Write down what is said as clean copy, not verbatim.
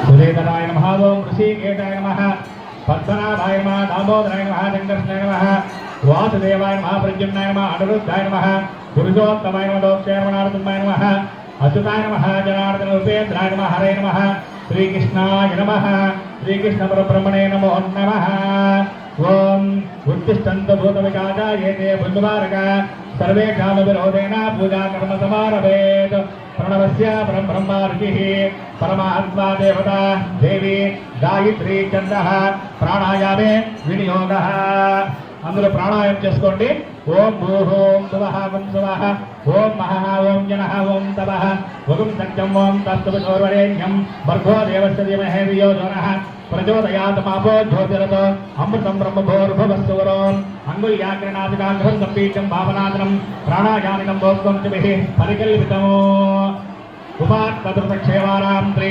सुधीधराय नमः ओम ऋषिकेशाय नमः पद्मनाभाय नमः दामोदराय नमः शंकरस्नाय नमः वासुदेवाय नमः प्रद्युम्नाय नमः अनिरुद्धाय नमः पुरुषोत्तमाय नमः दोक्षाय नमः नारसिंहाय नमः अच्युताय नमः जनार्दन उपेन्द्राय नमः हरे नमः श्रीकृष्णाय नमः श्रीकृष्णपरब्रह्मणे नमो नमः ओम उत्तिष्ठन्तु भूतविकासाय ते बुद्धवारक सर्वेषामविरोधेन पूजा कर्म समारभेत् प्रणवस्य परं ब्रह्मा ऋषिः परमात्मा देवता देवी गायत्री छन्दः प्राणायामे विनियोगः अंदर प्राणायाम चेसुकोंडी ओम भूः ओम भुवः ओम सुवः ओम महः ओम जनः ओम तपः वगुं सत्यं ओम तत्सवितुर्वरेण्यं भर्गो देवस्य धीमहि धियो यो नः प्रचोदयात् मापो ज्योतिरतो अमृतं ब्रह्मभूर्भुवस्सुवरोम् अंगुल्याग्रनादिकाग्रहं सम्पीतं भावनादनं प्राणायामिनं भोक्तं च बिः परिकल्पितम् उपात्तदृतक्षेवारां त्रि